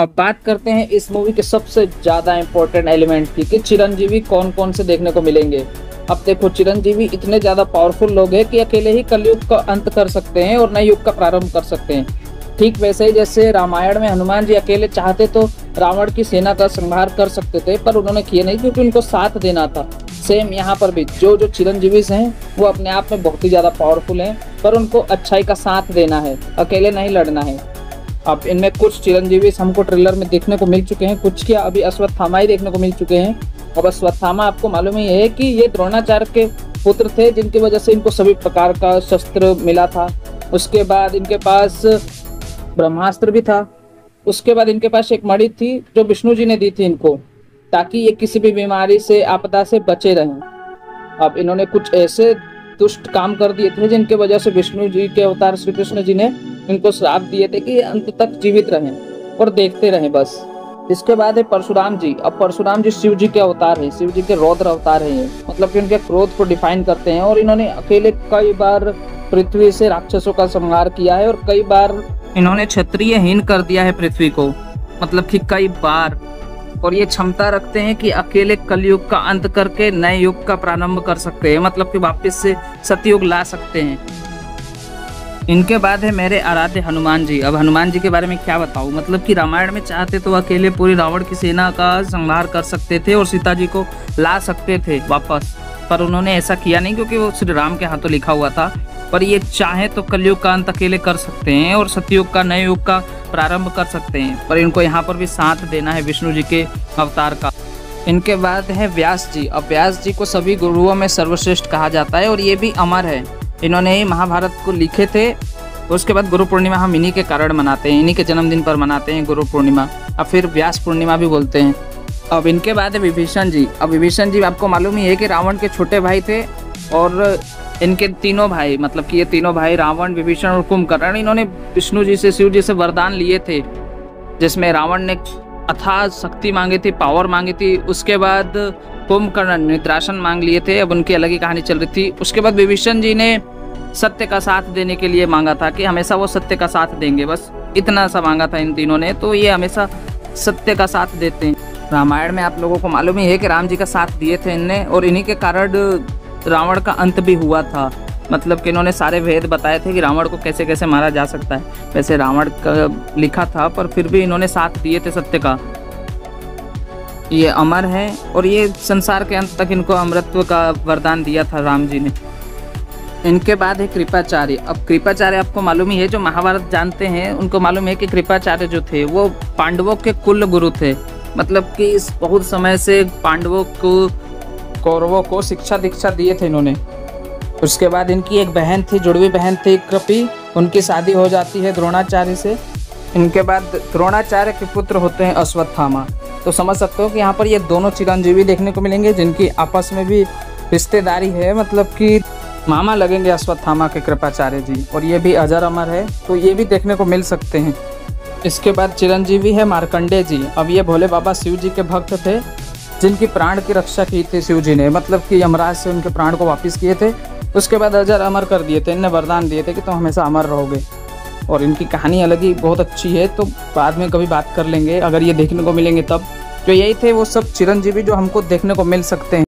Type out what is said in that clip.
अब बात करते हैं इस मूवी के सबसे ज्यादा इम्पोर्टेंट एलिमेंट की कि चिरंजीवी कौन कौन से देखने को मिलेंगे। अब देखो, चिरंजीवी इतने ज्यादा पावरफुल लोग हैं कि अकेले ही कलयुग का अंत कर सकते हैं और नए युग का प्रारंभ कर सकते हैं। ठीक वैसे ही जैसे रामायण में हनुमान जी अकेले चाहते तो रावण की सेना का संहार कर सकते थे, पर उन्होंने किए नहीं क्योंकि उनको साथ देना था। सेम यहाँ पर भी जो चिरंजीवी हैं वो अपने आप में बहुत ही ज्यादा पावरफुल हैं, पर उनको अच्छाई का साथ देना है, अकेले नहीं लड़ना है। अब इनमें कुछ चिरंजीवी हमको ट्रेलर में देखने को मिल चुके हैं, कुछ क्या अभी अश्वत्थामा ही देखने को मिल चुके हैं। अब अश्वत्थामा आपको मालूम ही है कि ये द्रोणाचार्य के पुत्र थे, जिनकी वजह से इनको सभी प्रकार का शस्त्र मिला था। उसके बाद इनके पास ब्रह्मास्त्र भी था। उसके बाद इनके पास एक मणि थी जो विष्णु जी ने दी थी इनको, ताकि ये किसी भी बीमारी से, आपदा से बचे रहें। अब इन्होंने कुछ ऐसे दुष्ट काम कर दिए थे जिनके वजह से विष्णु जी के अवतार श्री कृष्ण जी ने इनको श्राप दिए थे कि अंत तक जीवित रहें और देखते रहें बस। इसके बाद है परशुराम जी। अब परशुराम जी शिव जी के अवतार हैं, शिव जी के रौद्र अवतार हैं, मतलब कि उनके क्रोध को डिफाइन करते हैं। और इन्होंने अकेले कई बार पृथ्वी से राक्षसों का संहार किया है और कई बार इन्होंने क्षत्रियहीन कर दिया है पृथ्वी को, मतलब कि कई बार। और ये क्षमता रखते हैं कि अकेले कलयुग का अंत करके नए युग का प्रारंभ कर सकते हैं, मतलब कि वापस से सतयुग ला सकते हैं। इनके बाद है मेरे आराध्य हनुमान जी। अब हनुमान जी के बारे में क्या बताऊं, मतलब कि रामायण में चाहते तो अकेले पूरी रावण की सेना का संहार कर सकते थे और सीता जी को ला सकते थे वापस, पर उन्होंने ऐसा किया नहीं क्योंकि वो श्री राम के हाथों लिखा हुआ था। पर ये चाहे तो कलयुग का अंत अकेले कर सकते हैं और सतयुग का, नए युग का प्रारंभ कर सकते हैं, पर इनको यहाँ पर भी साथ देना है विष्णु जी के अवतार का। इनके बाद है व्यास जी। अब व्यास जी को सभी गुरुओं में सर्वश्रेष्ठ कहा जाता है और ये भी अमर है। इन्होंने ही महाभारत को लिखे थे। उसके बाद गुरु पूर्णिमा हम इन्हीं के कारण मनाते हैं, इन्हीं के जन्मदिन पर मनाते हैं गुरु पूर्णिमा। अब फिर व्यास पूर्णिमा भी बोलते हैं। अब इनके बाद है विभीषण जी। अब विभीषण जी आपको मालूम ही है कि रावण के छोटे भाई थे और इनके तीनों भाई, मतलब कि ये तीनों भाई रावण, विभीषण और कुंभकर्ण, इन्होंने विष्णु जी से, शिव जी से वरदान लिए थे, जिसमें रावण ने अथाह शक्ति मांगी थी, पावर मांगी थी। उसके बाद कुंभकर्ण ने निद्रासन मांग लिए थे। अब उनकी अलग ही कहानी चल रही थी। उसके बाद विभीषण जी ने सत्य का साथ देने के लिए मांगा था कि हमेशा वो सत्य का साथ देंगे, बस इतना सा मांगा था इन तीनों ने, तो ये हमेशा सत्य का साथ देते हैं। रामायण में आप लोगों को मालूम ही है कि राम जी का साथ दिए थे इनने, और इन्हीं के कारण रावण का अंत भी हुआ था। मतलब कि इन्होंने सारे भेद बताए थे कि रावण को कैसे कैसे मारा जा सकता है। वैसे रावण का लिखा था, पर फिर भी इन्होंने साथ दिए थे सत्य का। ये अमर है और ये संसार के अंत तक इनको अमरत्व का वरदान दिया था राम जी ने। इनके बाद है कृपाचार्य। अब कृपाचार्य आपको मालूम ही है, जो महाभारत जानते हैं उनको मालूम है कि कृपाचार्य जो थे वो पांडवों के कुल गुरु थे। मतलब कि इस बहुत समय से पांडवों को, कौरवों को शिक्षा दीक्षा दिए थे इन्होंने। उसके बाद इनकी एक बहन थी, जुड़वी बहन थी कृपी, उनकी शादी हो जाती है द्रोणाचार्य से। इनके बाद द्रोणाचार्य के पुत्र होते हैं अश्वत्थामा। तो समझ सकते हो कि यहाँ पर ये दोनों चिरंजीवी देखने को मिलेंगे जिनकी आपस में भी रिश्तेदारी है, मतलब कि मामा लगेंगे अश्वत्थामा के कृपाचार्य जी। और ये भी अजर अमर है, तो ये भी देखने को मिल सकते हैं। इसके बाद चिरंजीवी है मार्कंडेय जी। अब ये भोले बाबा शिव जी के भक्त थे, जिनकी प्राण की रक्षा की थी शिव जी ने, मतलब कि यमराज से उनके प्राण को वापस किए थे। उसके बाद अजर अमर कर दिए थे, इन्हें वरदान दिए थे कि तुम हमेशा अमर रहोगे। और इनकी कहानी अलग ही बहुत अच्छी है, तो बाद में कभी बात कर लेंगे अगर ये देखने को मिलेंगे तब। तो यही थे वो सब चिरंजीवी जो हमको देखने को मिल सकते हैं।